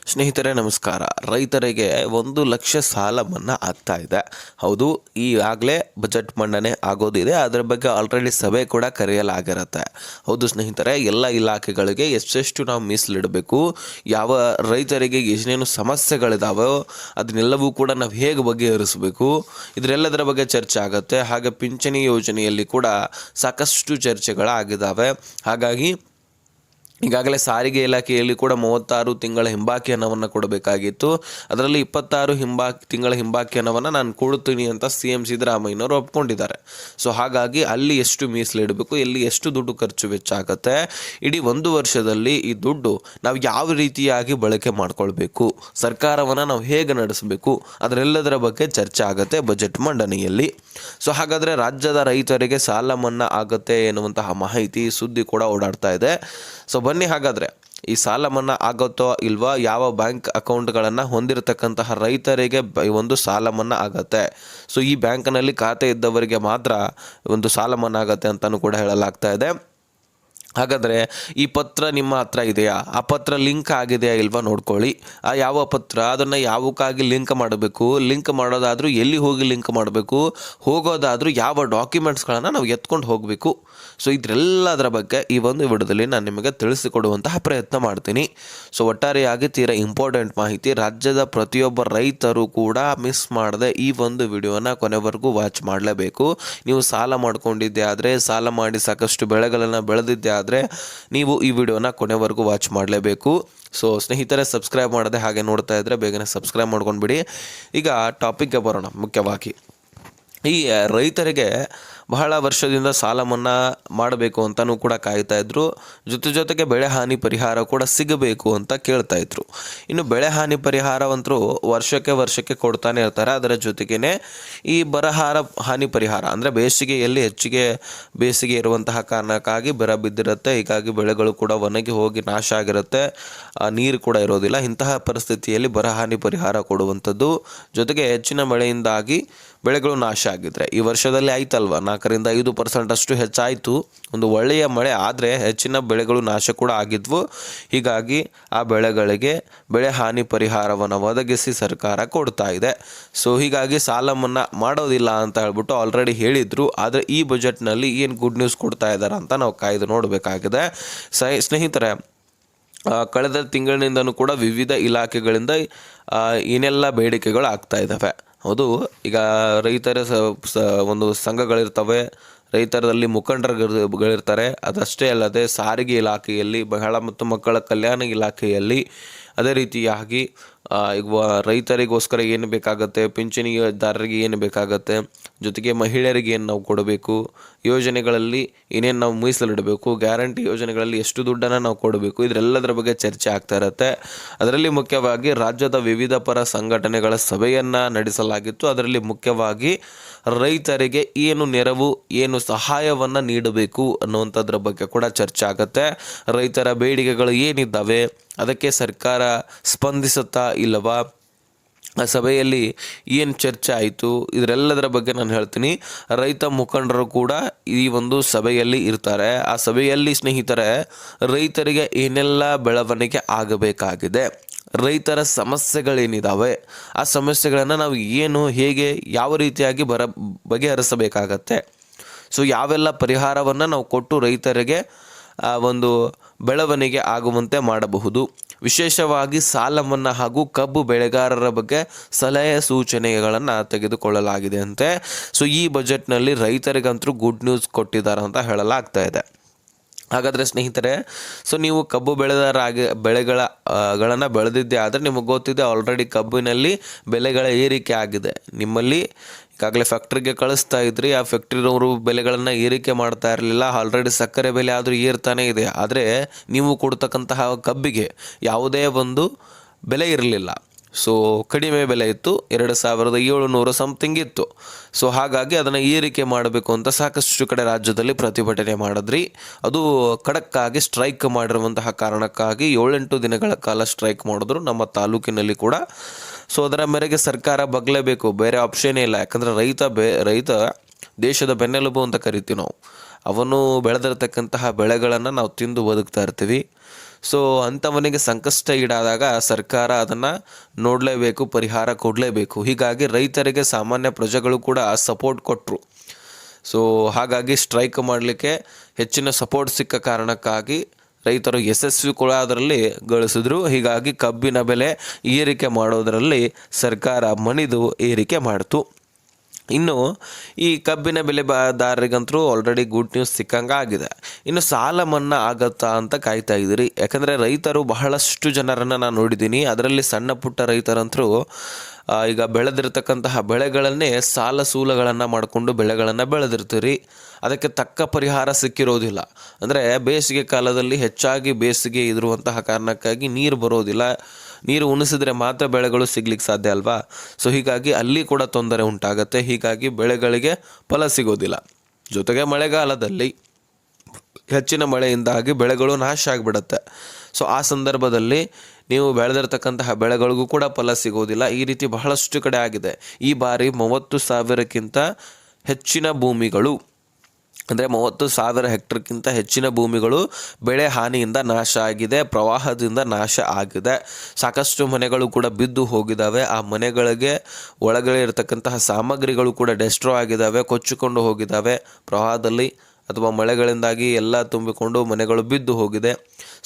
ಸ್ನೇಹಿತರೆ ನಮಸ್ಕಾರ. ರೈತರಿಗೆ 1,00,000 ಸಾಲ ಮನ್ನಾ ಆಗ್ತಾ ಇದೆ. ಹೌದು, ಈಗಾಗಲೇ ಬಜೆಟ್ ಮಂಡನೆ ಆಗೋದಿದೆ. ಅದರ ಬಗ್ಗೆ ಆಲ್ರೆಡಿ ಸಭೆ ಕೂಡ ಕರೆಯಲಾಗಿರುತ್ತೆ. ಹೌದು ಸ್ನೇಹಿತರೆ, ಎಲ್ಲ ಇಲಾಖೆಗಳಿಗೆ ಎಷ್ಟೆಷ್ಟು ನಾವು ಮೀಸಲಿಡಬೇಕು, ಯಾವ ರೈತರಿಗೆ ಏನೇನು ಸಮಸ್ಯೆಗಳಿದಾವೋ ಅದನ್ನೆಲ್ಲವೂ ಕೂಡ ನಾವು ಹೇಗೆ ಬಗೆಹರಿಸಬೇಕು, ಇದರೆಲ್ಲದರ ಬಗ್ಗೆ ಚರ್ಚೆ ಆಗುತ್ತೆ. ಹಾಗೆ ಪಿಂಚಣಿ ಯೋಜನೆಯಲ್ಲಿ ಕೂಡ ಸಾಕಷ್ಟು ಚರ್ಚೆಗಳಾಗಿದ್ದಾವೆ. ಹಾಗಾಗಿ ಈಗಾಗಲೇ ಸಾರಿಗೆ ಇಲಾಖೆಯಲ್ಲಿ ಕೂಡ 36 ತಿಂಗಳ ಹಿಂಬಾಕಿ ಹಣವನ್ನು ಕೊಡಬೇಕಾಗಿತ್ತು. ಅದರಲ್ಲಿ 26 ತಿಂಗಳ ಹಿಂಬಾಕಿ ಹಣವನ್ನು ನಾನು ಕೊಡುತ್ತೀನಿ ಅಂತ CM ಸಿದ್ದರಾಮಯ್ಯನವರು ಒಪ್ಕೊಂಡಿದ್ದಾರೆ. ಸೊ ಹಾಗಾಗಿ ಅಲ್ಲಿ ಎಷ್ಟು ಮೀಸಲಿಡಬೇಕು, ಎಲ್ಲಿ ಎಷ್ಟು ದುಡ್ಡು ಖರ್ಚು ವೆಚ್ಚ ಆಗುತ್ತೆ, ಇಡೀ 1 ವರ್ಷದಲ್ಲಿ ಈ ದುಡ್ಡು ನಾವು ಯಾವ ರೀತಿಯಾಗಿ ಬಳಕೆ ಮಾಡ್ಕೊಳ್ಬೇಕು, ಸರ್ಕಾರವನ್ನು ನಾವು ಹೇಗೆ ನಡೆಸಬೇಕು, ಅದರೆಲ್ಲದರ ಬಗ್ಗೆ ಚರ್ಚೆ ಆಗುತ್ತೆ ಬಜೆಟ್ ಮಂಡನೆಯಲ್ಲಿ. ಸೊ ಹಾಗಾದರೆ ರಾಜ್ಯದ ರೈತರಿಗೆ ಸಾಲ ಮನ್ನಾ ಆಗುತ್ತೆ ಎನ್ನುವಂತಹ ಮಾಹಿತಿ ಸುದ್ದಿ ಕೂಡ ಓಡಾಡ್ತಾ ಇದೆ. ಸೊ ಬನ್ನಿ ಹಾಗಾದರೆ ಈ ಸಾಲ ಮನ್ನಾ ಆಗುತ್ತೋ ಇಲ್ವಾ, ಯಾವ ಬ್ಯಾಂಕ್ ಅಕೌಂಟ್ಗಳನ್ನು ಹೊಂದಿರತಕ್ಕಂತಹ ರೈತರಿಗೆ ಒಂದು ಸಾಲ ಮನ್ನಾ ಆಗುತ್ತೆ. ಸೊ ಈ ಬ್ಯಾಂಕ್ನಲ್ಲಿ ಖಾತೆ ಇದ್ದವರಿಗೆ ಮಾತ್ರ ಒಂದು ಸಾಲ ಮನ್ನಾ ಆಗುತ್ತೆ ಅಂತಲೂ ಕೂಡ ಹೇಳಲಾಗ್ತಾ ಇದೆ. ಹಾಗಾದರೆ ಈ ಪತ್ರ ನಿಮ್ಮ ಹತ್ರ ಇದೆಯಾ, ಆ ಪತ್ರ ಲಿಂಕ್ ಆಗಿದೆಯಾ ಇಲ್ವಾ ನೋಡ್ಕೊಳ್ಳಿ. ಆ ಯಾವ ಪತ್ರ, ಅದನ್ನು ಯಾವಕ್ಕಾಗಿ ಲಿಂಕ್ ಮಾಡಬೇಕು, ಲಿಂಕ್ ಮಾಡೋದಾದರೂ ಎಲ್ಲಿ ಹೋಗಿ ಲಿಂಕ್ ಮಾಡಬೇಕು, ಹೋಗೋದಾದರೂ ಯಾವ ಡಾಕ್ಯುಮೆಂಟ್ಸ್ಗಳನ್ನು ನಾವು ಎತ್ಕೊಂಡು ಹೋಗಬೇಕು. ಸೊ ಇದರೆಲ್ಲದರ ಬಗ್ಗೆ ಈ ಒಂದು ವಿಡಿಯೋದಲ್ಲಿ ನಾನು ನಿಮಗೆ ತಿಳಿಸಿಕೊಡುವಂತಹ ಪ್ರಯತ್ನ ಮಾಡ್ತೀನಿ. ಸೊ ಒಟ್ಟಾರೆಯಾಗಿ ತೀರಾ ಇಂಪಾರ್ಟೆಂಟ್ ಮಾಹಿತಿ, ರಾಜ್ಯದ ಪ್ರತಿಯೊಬ್ಬ ರೈತರು ಕೂಡ ಮಿಸ್ ಮಾಡದೆ ಈ ಒಂದು ವಿಡಿಯೋನ ಕೊನೆವರೆಗೂ ವಾಚ್ ಮಾಡಲೇಬೇಕು. ನೀವು ಸಾಲ ಮಾಡ್ಕೊಂಡಿದ್ದೆ ಆದರೆ, ಸಾಲ ಮಾಡಿ ಸಾಕಷ್ಟು ಬೆಳೆಗಳನ್ನು ಬೆಳೆದಿದ್ದೆ ಆದರೆ ನೀವು ಈ ವಿಡಿಯೋನ ಕೊನೆವರೆಗೂ ವಾಚ್ ಮಾಡಲೇಬೇಕು. ಸೊ ಸ್ನೇಹಿತರೆ, ಸಬ್ಸ್ಕ್ರೈಬ್ ಮಾಡದೆ ಹಾಗೆ ನೋಡ್ತಾ ಇದ್ದರೆ ಬೇಗನೆ ಸಬ್ಸ್ಕ್ರೈಬ್ ಮಾಡ್ಕೊಂಡ್ಬಿಡಿ. ಈಗ ಟಾಪಿಕ್ಗೆ ಬರೋಣ. ಮುಖ್ಯವಾಗಿ ಈ ರೈತರಿಗೆ ಬಹಳ ವರ್ಷದಿಂದ ಸಾಲ ಮನ್ನಾ ಮಾಡಬೇಕು ಅಂತಲೂ ಕೂಡ ಕಾಯ್ತಾ ಇದ್ರು. ಜೊತೆಗೆ ಬೆಳೆ ಹಾನಿ ಪರಿಹಾರ ಕೂಡ ಸಿಗಬೇಕು ಅಂತ ಕೇಳ್ತಾ ಇದ್ರು. ಇನ್ನು ಬೆಳೆ ಹಾನಿ ಪರಿಹಾರವಂತರೂ ವರ್ಷಕ್ಕೆ ಕೊಡ್ತಾನೆ ಇರ್ತಾರೆ. ಅದರ ಜೊತೆಗೇ ಈ ಬರಹಾರ ಹಾನಿ ಪರಿಹಾರ ಅಂದರೆ ಬೇಸಿಗೆಯಲ್ಲಿ ಹೆಚ್ಚಿಗೆ ಬೇಸಿಗೆ ಇರುವಂತಹ ಕಾರಣಕ್ಕಾಗಿ ಬರ ಬಿದ್ದಿರುತ್ತೆ. ಹೀಗಾಗಿ ಬೆಳೆಗಳು ಕೂಡ ಒಣಗಿ ಹೋಗಿ ನಾಶ ಆಗಿರುತ್ತೆ, ನೀರು ಕೂಡ ಇರೋದಿಲ್ಲ. ಇಂತಹ ಪರಿಸ್ಥಿತಿಯಲ್ಲಿ ಬರ ಹಾನಿ ಪರಿಹಾರ ಕೊಡುವಂಥದ್ದು, ಜೊತೆಗೆ ಹೆಚ್ಚಿನ ಮಳೆಯಿಂದಾಗಿ ಬೆಳೆಗಳು ನಾಶ ಆಗಿದ್ರೆ, ಈ ವರ್ಷದಲ್ಲಿ ಆಯ್ತಲ್ವ 4-5% ಅಷ್ಟು ಹೆಚ್ಚಾಯಿತು. ಒಂದು ಒಳ್ಳೆಯ ಮಳೆ ಆದರೆ ಹೆಚ್ಚಿನ ಬೆಳೆಗಳು ನಾಶ ಕೂಡ ಆಗಿದ್ವು. ಹೀಗಾಗಿ ಆ ಬೆಳೆಗಳಿಗೆ ಬೆಳೆ ಹಾನಿ ಪರಿಹಾರವನ್ನು ಒದಗಿಸಿ ಸರ್ಕಾರ ಕೊಡ್ತಾ ಇದೆ. ಸೊ ಹೀಗಾಗಿ ಸಾಲ ಮನ್ನಾ ಮಾಡೋದಿಲ್ಲ ಅಂತ ಹೇಳ್ಬಿಟ್ಟು ಆಲ್ರೆಡಿ ಹೇಳಿದ್ರು. ಆದರೆ ಈ ಬಜೆಟ್ನಲ್ಲಿ ಏನು ಗುಡ್ ನ್ಯೂಸ್ ಕೊಡ್ತಾ ಇದ್ದಾರೆ ಅಂತ ನಾವು ಕಾಯ್ದು ನೋಡಬೇಕಾಗಿದೆ. ಸ್ನೇಹಿತರೆ, ಕಳೆದ ತಿಂಗಳಿನಿಂದನೂ ಕೂಡ ವಿವಿಧ ಇಲಾಖೆಗಳಿಂದ ಏನೆಲ್ಲ ಬೇಡಿಕೆಗಳು ಆಗ್ತಾ ಇದ್ದಾವೆ. ಹೌದು, ಈಗ ರೈತರ ಒಂದು ಸಂಘಗಳಿರ್ತವೆ, ರೈತರಲ್ಲಿ ಮುಖಂಡರುಗಳಿರ್ತಾರೆ. ಅದಷ್ಟೇ ಅಲ್ಲದೆ ಸಾರಿಗೆ ಇಲಾಖೆಯಲ್ಲಿ, ಮಹಿಳಾ ಮತ್ತು ಮಕ್ಕಳ ಕಲ್ಯಾಣ ಇಲಾಖೆಯಲ್ಲಿ, ಅದೇ ರೀತಿಯಾಗಿ ಈಗ ರೈತರಿಗೋಸ್ಕರ ಏನು ಬೇಕಾಗುತ್ತೆ, ಪಿಂಚಣಿದಾರರಿಗೆ ಏನು ಬೇಕಾಗುತ್ತೆ, ಜೊತೆಗೆ ಮಹಿಳೆಯರಿಗೆ ಏನು ನಾವು ಕೊಡಬೇಕು, ಯೋಜನೆಗಳಲ್ಲಿ ಏನೇನು ನಾವು ಮೀಸಲಿಡಬೇಕು, ಗ್ಯಾರಂಟಿ ಯೋಜನೆಗಳಲ್ಲಿ ಎಷ್ಟು ದುಡ್ಡನ್ನು ನಾವು ಕೊಡಬೇಕು, ಇದರೆಲ್ಲದರ ಬಗ್ಗೆ ಚರ್ಚೆ ಆಗ್ತಾ ಇರುತ್ತೆ. ಅದರಲ್ಲಿ ಮುಖ್ಯವಾಗಿ ರಾಜ್ಯದ ವಿವಿಧ ಪರ ಸಂಘಟನೆಗಳ ಸಭೆಯನ್ನು ನಡೆಸಲಾಗಿತ್ತು. ಅದರಲ್ಲಿ ಮುಖ್ಯವಾಗಿ ರೈತರಿಗೆ ಏನು ನೆರವು, ಏನು ಸಹಾಯವನ್ನು ನೀಡಬೇಕು ಅನ್ನುವಂಥದ್ರ ಬಗ್ಗೆ ಕೂಡ ಚರ್ಚೆ ಆಗುತ್ತೆ. ರೈತರ ಬೇಡಿಕೆಗಳು ಏನಿದ್ದಾವೆ, ಅದಕ್ಕೆ ಸರ್ಕಾರ ಸ್ಪಂದಿಸುತ್ತಾ ಇಲ್ಲವಾ, ಆ ಸಭೆಯಲ್ಲಿ ಏನು ಚರ್ಚೆ ಆಯಿತು, ಇದರೆಲ್ಲದರ ಬಗ್ಗೆ ನಾನು ಹೇಳ್ತೀನಿ. ರೈತ ಮುಖಂಡರು ಕೂಡ ಈ ಒಂದು ಸಭೆಯಲ್ಲಿ ಇರ್ತಾರೆ. ಆ ಸಭೆಯಲ್ಲಿ ಸ್ನೇಹಿತರೆ, ರೈತರಿಗೆ ಏನೆಲ್ಲ ಬೆಳವಣಿಗೆ ಆಗಬೇಕಾಗಿದೆ, ರೈತರ ಸಮಸ್ಯೆಗಳೇನಿದ್ದಾವೆ, ಆ ಸಮಸ್ಯೆಗಳನ್ನು ನಾವು ಏನು, ಹೇಗೆ, ಯಾವ ರೀತಿಯಾಗಿ ಬಗೆಹರಿಸಬೇಕಾಗತ್ತೆ, ಸೊ ಯಾವೆಲ್ಲ ಪರಿಹಾರವನ್ನು ನಾವು ಕೊಟ್ಟು ರೈತರಿಗೆ ಒಂದು ಬೆಳವಣಿಗೆ ಆಗುವಂತೆ ಮಾಡಬಹುದು. ವಿಶೇಷವಾಗಿ ಸಾಲ ಮನ್ನಾ ಹಾಗೂ ಕಬ್ಬು ಬೆಳೆಗಾರರ ಬಗ್ಗೆ ಸಲಹೆ ಸೂಚನೆಗಳನ್ನು ತೆಗೆದುಕೊಳ್ಳಲಾಗಿದೆ ಅಂತೆ. ಸೊ ಈ ಬಜೆಟ್ನಲ್ಲಿ ರೈತರಿಗಂತೂ ಗುಡ್ ನ್ಯೂಸ್ ಕೊಟ್ಟಿದ್ದಾರೆ ಅಂತ ಹೇಳಲಾಗ್ತಾ ಇದೆ. ಹಾಗಾದರೆ ಸ್ನೇಹಿತರೆ, ಸೊ ನೀವು ಕಬ್ಬು ಬೆಳೆಗಳನ್ನು ಬೆಳೆದಿದ್ದೆ ಆದರೆ ನಿಮಗೆ ಗೊತ್ತಿದೆ, ಆಲ್ರೆಡಿ ಕಬ್ಬಿನಲ್ಲಿ ಬೆಲೆಗಳ ಏರಿಕೆ ಆಗಿದೆ. ನಿಮ್ಮಲ್ಲಿ ಈಗಾಗಲೇ ಫ್ಯಾಕ್ಟ್ರಿಗೆ ಕಳಿಸ್ತಾ ಇದ್ರಿ, ಆ ಫ್ಯಾಕ್ಟ್ರಿನವರು ಬೆಲೆಗಳನ್ನು ಏರಿಕೆ ಮಾಡ್ತಾ ಇರಲಿಲ್ಲ. ಆಲ್ರೆಡಿ ಸಕ್ಕರೆ ಬೆಲೆ ಆದರೂ ಏರ್ತಾನೆ ಇದೆ. ಆದರೆ ನೀವು ಕೊಡ್ತಕ್ಕಂತಹ ಕಬ್ಬಿಗೆ ಯಾವುದೇ ಒಂದು ಬೆಲೆ ಇರಲಿಲ್ಲ. ಸೊ ಕಡಿಮೆ ಬೆಲೆ ಇತ್ತು, 2,700 ಸಮಥಿಂಗ್ ಇತ್ತು. ಸೊ ಹಾಗಾಗಿ ಅದನ್ನು ಏರಿಕೆ ಮಾಡಬೇಕು ಅಂತ ಸಾಕಷ್ಟು ಕಡೆ ರಾಜ್ಯದಲ್ಲಿ ಪ್ರತಿಭಟನೆ ಮಾಡಿದ್ರಿ. ಅದು ಖಡಕ್ಕಾಗಿ ಸ್ಟ್ರೈಕ್ ಮಾಡಿರುವಂತಹ ಕಾರಣಕ್ಕಾಗಿ 7-8 ದಿನಗಳ ಕಾಲ ಸ್ಟ್ರೈಕ್ ಮಾಡಿದ್ರು ನಮ್ಮ ತಾಲೂಕಿನಲ್ಲಿ ಕೂಡ. ಸೊ ಅದರ ಮೇರೆಗೆ ಸರ್ಕಾರ ಬಗ್ಲೇಬೇಕು, ಬೇರೆ ಆಪ್ಷನ್ನೇ ಇಲ್ಲ. ಯಾಕಂದರೆ ರೈತ ದೇಶದ ಬೆನ್ನೆಲುಬು ಅಂತ ಕರಿತೀವಿ ನಾವು. ಅವನು ಬೆಳೆದಿರತಕ್ಕಂತಹ ಬೆಳೆಗಳನ್ನು ನಾವು ತಿಂದು ಬದುಕ್ತಾ ಇರ್ತೀವಿ. ಸೊ ಅಂಥವನಿಗೆ ಸಂಕಷ್ಟ ಈಡಾದಾಗ ಸರ್ಕಾರ ಅದನ್ನು ನೋಡಲೇಬೇಕು, ಪರಿಹಾರ ಕೊಡಲೇಬೇಕು. ಹೀಗಾಗಿ ರೈತರಿಗೆ ಸಾಮಾನ್ಯ ಪ್ರಜೆಗಳು ಕೂಡ ಸಪೋರ್ಟ್ ಕೊಟ್ಟರು. ಸೊ ಹಾಗಾಗಿ ಸ್ಟ್ರೈಕ್ ಮಾಡಲಿಕ್ಕೆ ಹೆಚ್ಚಿನ ಸಪೋರ್ಟ್ ಸಿಕ್ಕ ಕಾರಣಕ್ಕಾಗಿ ರೈತರು ಯಶಸ್ವಿ ಕೂಡ ಅದರಲ್ಲಿ ಗಳಿಸಿದ್ರು. ಹೀಗಾಗಿ ಕಬ್ಬಿನ ಬೆಲೆ ಏರಿಕೆ ಮಾಡೋದರಲ್ಲಿ ಸರ್ಕಾರ ಮಣಿದು ಏರಿಕೆ ಮಾಡಿತು. ಇನ್ನು ಈ ಕಬ್ಬಿನ ಬೆಲೆದಾರರಿಗಂತೂ ಆಲ್ರೆಡಿ ಗುಡ್ ನ್ಯೂಸ್ ಸಿಕ್ಕಂಗೆ ಆಗಿದೆ. ಇನ್ನು ಸಾಲ ಮನ್ನಾ ಆಗತ್ತಾ ಅಂತ ಕಾಯ್ತಾ ಇದ್ದೀರಿ. ಯಾಕಂದರೆ ರೈತರು ಬಹಳಷ್ಟು ಜನರನ್ನು ನಾನು ನೋಡಿದ್ದೀನಿ. ಅದರಲ್ಲಿ ಸಣ್ಣ ಪುಟ್ಟ ರೈತರಂತರೂ ಈಗ ಬೆಳೆದಿರ್ತಕ್ಕಂತಹ ಬೆಳೆಗಳನ್ನೇ ಸಾಲ ಸೂಲಗಳನ್ನು ಮಾಡಿಕೊಂಡು ಬೆಳೆಗಳನ್ನು ಬೆಳೆದಿರ್ತೀರಿ. ಅದಕ್ಕೆ ತಕ್ಕ ಪರಿಹಾರ ಸಿಕ್ಕಿರೋದಿಲ್ಲ. ಅಂದರೆ ಬೇಸಿಗೆ ಕಾಲದಲ್ಲಿ ಹೆಚ್ಚಾಗಿ ಬೇಸಿಗೆ ಇರುವಂತಹ ಕಾರಣಕ್ಕಾಗಿ ನೀರು ಬರೋದಿಲ್ಲ. ನೀರು ಉಣಿಸಿದ್ರೆ ಮಾತ್ರ ಬೆಳೆಗಳು ಸಿಗ್ಲಿಕ್ಕೆ ಸಾಧ್ಯ ಅಲ್ವಾ. ಸೊ ಹೀಗಾಗಿ ಅಲ್ಲಿ ಕೂಡ ತೊಂದರೆ ಉಂಟಾಗತ್ತೆ. ಹೀಗಾಗಿ ಬೆಳೆಗಳಿಗೆ ಫಲ ಸಿಗೋದಿಲ್ಲ. ಜೊತೆಗೆ ಮಳೆಗಾಲದಲ್ಲಿ ಹೆಚ್ಚಿನ ಮಳೆಯಿಂದಾಗಿ ಬೆಳೆಗಳು ನಾಶ ಆಗಿಬಿಡುತ್ತೆ. ಸೊ ಆ ಸಂದರ್ಭದಲ್ಲಿ ನೀವು ಬೆಳೆದಿರ್ತಕ್ಕಂತಹ ಬೆಳೆಗಳಿಗೂ ಕೂಡ ಫಲ ಸಿಗೋದಿಲ್ಲ. ಈ ರೀತಿ ಬಹಳಷ್ಟು ಕಡೆ ಆಗಿದೆ. ಈ ಬಾರಿ 30,000ಕ್ಕಿಂತ ಹೆಚ್ಚಿನ ಭೂಮಿಗಳು, ಅಂದರೆ 30,000 ಹೆಕ್ಟರ್ಕ್ಕಿಂತ ಹೆಚ್ಚಿನ ಭೂಮಿಗಳು ಬೆಳೆ ಹಾನಿಯಿಂದ ನಾಶ ಆಗಿದೆ, ಪ್ರವಾಹದಿಂದ ನಾಶ ಆಗಿದೆ. ಸಾಕಷ್ಟು ಮನೆಗಳು ಕೂಡ ಬಿದ್ದು ಹೋಗಿದ್ದಾವೆ. ಆ ಮನೆಗಳಿಗೆ ಒಳಗಡೆ ಇರತಕ್ಕಂತಹ ಸಾಮಗ್ರಿಗಳು ಕೂಡ ಡೆಸ್ಟ್ರೋ ಆಗಿದ್ದಾವೆ, ಕೊಚ್ಚಿಕೊಂಡು ಹೋಗಿದ್ದಾವೆ. ಪ್ರವಾಹದಲ್ಲಿ ಅಥವಾ ಮಳೆಗಳಿಂದಾಗಿ ಎಲ್ಲ ತುಂಬಿಕೊಂಡು ಮನೆಗಳು ಬಿದ್ದು ಹೋಗಿದೆ.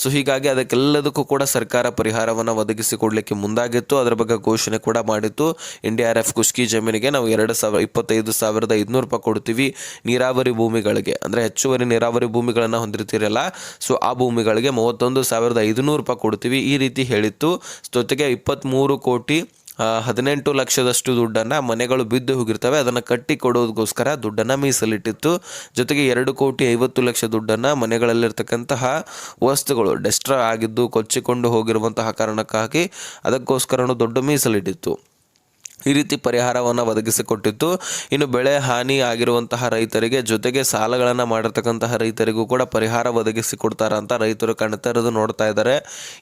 ಸೊ ಹೀಗಾಗಿ ಅದಕ್ಕೆಲ್ಲದಕ್ಕೂ ಕೂಡ ಸರ್ಕಾರ ಪರಿಹಾರವನ್ನು ಒದಗಿಸಿಕೊಡಲಿಕ್ಕೆ ಮುಂದಾಗಿತ್ತು. ಅದರ ಬಗ್ಗೆ ಘೋಷಣೆ ಕೂಡ ಮಾಡಿತ್ತು. NDRF ಕುಷ್ಕಿ ಜಮೀನಿಗೆ ನಾವು 25,500 ರೂಪಾಯಿ ಕೊಡ್ತೀವಿ. ನೀರಾವರಿ ಭೂಮಿಗಳಿಗೆ, ಅಂದರೆ ಹೆಚ್ಚುವರಿ ನೀರಾವರಿ ಭೂಮಿಗಳನ್ನು ಹೊಂದಿರ್ತೀರಲ್ಲ, ಸೊ ಆ ಭೂಮಿಗಳಿಗೆ 31,500 ರೂಪಾಯಿ ಕೊಡ್ತೀವಿ, ಈ ರೀತಿ ಹೇಳಿತ್ತು. ಜೊತೆಗೆ 23,18 ಲಕ್ಷದಷ್ಟು ದುಡ್ಡನ್ನು ಮನೆಗಳು ಬಿದ್ದು ಹೋಗಿರ್ತವೆ ಅದನ್ನು ಕಟ್ಟಿ ಕೊಡೋದಕ್ಕೋಸ್ಕರ ದುಡ್ಡನ್ನು ಮೀಸಲಿಟ್ಟಿತ್ತು. ಜೊತೆಗೆ 2,50,00,000 ದುಡ್ಡನ್ನು ಮನೆಗಳಲ್ಲಿರ್ತಕ್ಕಂತಹ ವಸ್ತುಗಳು ಡೆಸ್ಟ್ರಾ ಆಗಿದ್ದು ಕೊಚ್ಚಿಕೊಂಡು ಹೋಗಿರುವಂತಹ ಕಾರಣಕ್ಕಾಗಿ ಅದಕ್ಕೋಸ್ಕರನೂ ದೊಡ್ಡ ಮೀಸಲಿಟ್ಟಿತ್ತು. ಈ ರೀತಿ ಪರಿಹಾರವನ್ನು ಒದಗಿಸಿಕೊಟ್ಟಿತ್ತು. ಇನ್ನು ಬೆಳೆ ಹಾನಿ ಆಗಿರುವಂತಹ ರೈತರಿಗೆ, ಜೊತೆಗೆ ಸಾಲಗಳನ್ನು ಮಾಡಿರ್ತಕ್ಕಂತಹ ರೈತರಿಗೂ ಕೂಡ ಪರಿಹಾರ ಒದಗಿಸಿಕೊಡ್ತಾರ ಅಂತ ರೈತರು ಕಣ್ತೆರೆದು ನೋಡ್ತಾ ಇದ್ದಾರೆ.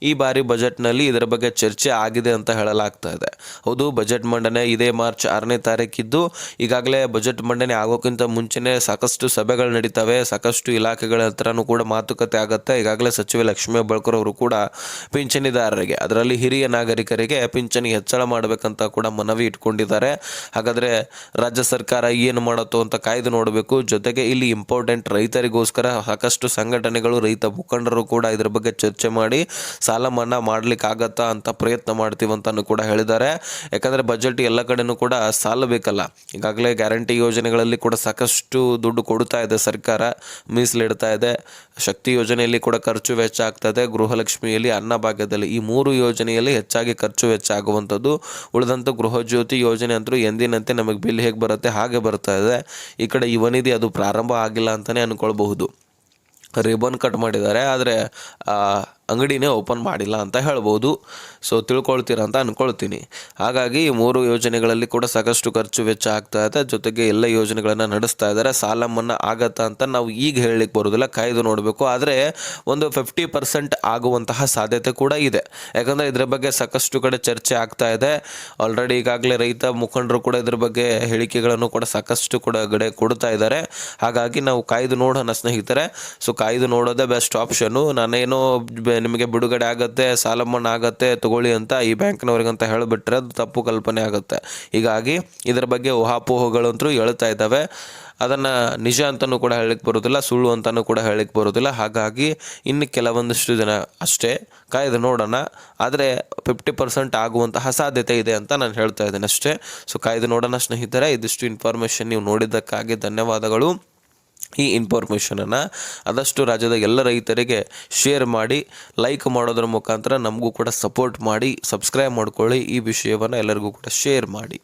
ಈ ಬಾರಿ ಬಜೆಟ್ನಲ್ಲಿ ಇದರ ಬಗ್ಗೆ ಚರ್ಚೆ ಆಗಿದೆ ಅಂತ ಹೇಳಲಾಗ್ತಾ ಇದೆ. ಹೌದು, ಬಜೆಟ್ ಮಂಡನೆ ಇದೇ ಮಾರ್ಚ್ 6ನೇ ತಾರೀಕಿದ್ದು. ಈಗಾಗಲೇ ಬಜೆಟ್ ಮಂಡನೆ ಆಗೋಕ್ಕಿಂತ ಮುಂಚೆನೇ ಸಾಕಷ್ಟು ಸಭೆಗಳು ನಡೀತವೆ, ಸಾಕಷ್ಟು ಇಲಾಖೆಗಳ ಹತ್ರನೂ ಕೂಡ ಮಾತುಕತೆ ಆಗುತ್ತೆ. ಈಗಾಗಲೇ ಸಚಿವೆ ಲಕ್ಷ್ಮೀ ಹೆಬ್ಬಾಳ್ಕರ್ ಅವರು ಕೂಡ ಪಿಂಚಣಿದಾರರಿಗೆ, ಅದರಲ್ಲಿ ಹಿರಿಯ ನಾಗರಿಕರಿಗೆ ಪಿಂಚಣಿ ಹೆಚ್ಚಳ ಮಾಡಬೇಕಂತ ಕೂಡ ಮನವಿ ಇಟ್ಕೊಂಡಿದ್ದಾರೆ. ಹಾಗಾದರೆ ರಾಜ್ಯ ಸರ್ಕಾರ ಏನು ಮಾಡುತ್ತೋ ಅಂತ ಕಾಯ್ದು ನೋಡಬೇಕು. ಜೊತೆಗೆ ಇಲ್ಲಿ ಇಂಪಾರ್ಟೆಂಟ್ ರೈತರಿಗೋಸ್ಕರ ಸಾಕಷ್ಟು ಸಂಘಟನೆಗಳು, ರೈತ ಮುಖಂಡರು ಕೂಡ ಇದರ ಬಗ್ಗೆ ಚರ್ಚೆ ಮಾಡಿ ಸಾಲ ಮನ್ನಾ ಮಾಡ್ಲಿಕ್ಕೆ ಆಗತ್ತಾ ಅಂತ ಪ್ರಯತ್ನ ಮಾಡ್ತೀವಿ ಅಂತಾನು ಕೂಡ ಹೇಳಿದ್ದಾರೆ. ಯಾಕಂದರೆ ಬಜೆಟ್ ಎಲ್ಲ ಕಡೆನೂ ಕೂಡ ಸಾಲ ಬೇಕಲ್ಲ. ಈಗಾಗಲೇ ಗ್ಯಾರಂಟಿ ಯೋಜನೆಗಳಲ್ಲಿ ಕೂಡ ಸಾಕಷ್ಟು ದುಡ್ಡು ಕೊಡ್ತಾ ಇದೆ ಸರ್ಕಾರ, ಮೀಸಲಿಡ್ತಾ ಇದೆ. ಶಕ್ತಿ ಯೋಜನೆಯಲ್ಲಿ ಕೂಡ ಖರ್ಚು ವೆಚ್ಚ ಆಗ್ತದೆ, ಗೃಹಲಕ್ಷ್ಮಿಯಲ್ಲಿ, ಅನ್ನಭಾಗ್ಯದಲ್ಲಿ, ಈ 3 ಯೋಜನೆಯಲ್ಲಿ ಹೆಚ್ಚಾಗಿ ಖರ್ಚು ವೆಚ್ಚ ಆಗುವಂಥದ್ದು. ಉಳಿದಂಥ ಗೃಹ ಜ್ಯೋತಿ ಯೋಜನೆ ಅಂತೂ ಎಂದಿನಂತೆ ನಮಗೆ ಬಿಲ್ ಹೇಗೆ ಬರುತ್ತೆ ಹಾಗೆ ಬರ್ತಾ ಇದೆ. ಈ ಕಡೆ ಯುವನಿಧಿ ಅದು ಪ್ರಾರಂಭ ಆಗಿಲ್ಲ ಅಂತಲೇ ಅಂದ್ಕೊಳ್ಬಹುದು. ರಿಬನ್ ಕಟ್ ಮಾಡಿದ್ದಾರೆ, ಆದರೆ ಅಂಗಡಿನೇ ಓಪನ್ ಮಾಡಿಲ್ಲ ಅಂತ ಹೇಳ್ಬೋದು. ಸೊ ತಿಳ್ಕೊಳ್ತೀರ ಅಂತ ಅಂದ್ಕೊಳ್ತೀನಿ. ಹಾಗಾಗಿ ಈ 3 ಯೋಜನೆಗಳಲ್ಲಿ ಕೂಡ ಸಾಕಷ್ಟು ಖರ್ಚು ವೆಚ್ಚ ಆಗ್ತಾ ಇದೆ. ಜೊತೆಗೆ ಎಲ್ಲ ಯೋಜನೆಗಳನ್ನು ನಡೆಸ್ತಾ ಇದ್ದಾರೆ. ಸಾಲ ಮನ್ನಾ ಆಗತ್ತಾ ಅಂತ ನಾವು ಈಗ ಹೇಳಲಿಕ್ಕೆ ಬರೋದಿಲ್ಲ, ಕಾಯ್ದು ನೋಡಬೇಕು. ಆದರೆ ಒಂದು 50% ಆಗುವಂತಹ ಸಾಧ್ಯತೆ ಕೂಡ ಇದೆ. ಯಾಕಂದರೆ ಇದರ ಬಗ್ಗೆ ಸಾಕಷ್ಟು ಕಡೆ ಚರ್ಚೆ ಆಗ್ತಾ ಇದೆ. ಆಲ್ರೆಡಿ ಈಗಾಗಲೇ ರೈತ ಮುಖಂಡರು ಕೂಡ ಇದ್ರ ಬಗ್ಗೆ ಹೇಳಿಕೆಗಳನ್ನು ಕೂಡ ಸಾಕಷ್ಟು ಕೂಡ ಕೊಡ್ತಾ ಇದ್ದಾರೆ. ಹಾಗಾಗಿ ನಾವು ಕಾಯ್ದು ನೋಡೋಣ ಸ್ನೇಹಿತರೆ. ಸೊ ಕಾಯ್ದು ನೋಡೋದೇ ಬೆಸ್ಟ್ ಆಪ್ಷನ್ನು. ನಾನೇನೋ ನಿಮಗೆ ಬಿಡುಗಡೆ ಆಗುತ್ತೆ, ಸಾಲ ಮನ್ನಾ ಆಗುತ್ತೆ, ತಗೊಳ್ಳಿ ಅಂತ ಈ ಬ್ಯಾಂಕ್ನವ್ರಿಗಂತ ಹೇಳಿಬಿಟ್ರೆ ಅದು ತಪ್ಪು ಕಲ್ಪನೆ ಆಗುತ್ತೆ. ಹೀಗಾಗಿ ಇದರ ಬಗ್ಗೆ ಊಹಾಪೋಹಗಳಂತೂ ಹೇಳ್ತಾ ಇದ್ದಾವೆ. ಅದನ್ನು ನಿಜ ಅಂತಲೂ ಕೂಡ ಹೇಳಲಿಕ್ಕೆ ಬರೋದಿಲ್ಲ, ಸುಳ್ಳು ಅಂತಲೂ ಕೂಡ ಹೇಳಲಿಕ್ಕೆ ಬರೋದಿಲ್ಲ. ಹಾಗಾಗಿ ಇನ್ನು ಕೆಲವೊಂದಿಷ್ಟು ದಿನ ಅಷ್ಟೇ ಕಾಯ್ದು ನೋಡೋಣ. ಆದರೆ 50% ಆಗುವಂತಹ ಸಾಧ್ಯತೆ ಇದೆ ಅಂತ ನಾನು ಹೇಳ್ತಾ ಇದ್ದೇನೆ ಅಷ್ಟೇ. ಸೊ ಕಾಯ್ದು ನೋಡೋಣ ಸ್ನೇಹಿತರೆ. ಇದಿಷ್ಟು ಇನ್ಫಾರ್ಮೇಷನ್ ನೀವು ನೋಡಿದ್ದಕ್ಕಾಗಿ ಧನ್ಯವಾದಗಳು. ಈ ಇನ್ಫಾರ್ಮೇಷನನ್ನು ಆದಷ್ಟು ರಾಜ್ಯದ ಎಲ್ಲ ರೈತರಿಗೆ ಶೇರ್ ಮಾಡಿ, ಲೈಕ್ ಮಾಡೋದ್ರ ಮುಖಾಂತರ ನಮಗೂ ಕೂಡ ಸಪೋರ್ಟ್ ಮಾಡಿ, ಸಬ್ಸ್ಕ್ರೈಬ್ ಮಾಡ್ಕೊಳ್ಳಿ. ಈ ವಿಷಯವನ್ನು ಎಲ್ಲರಿಗೂ ಕೂಡ ಶೇರ್ ಮಾಡಿ.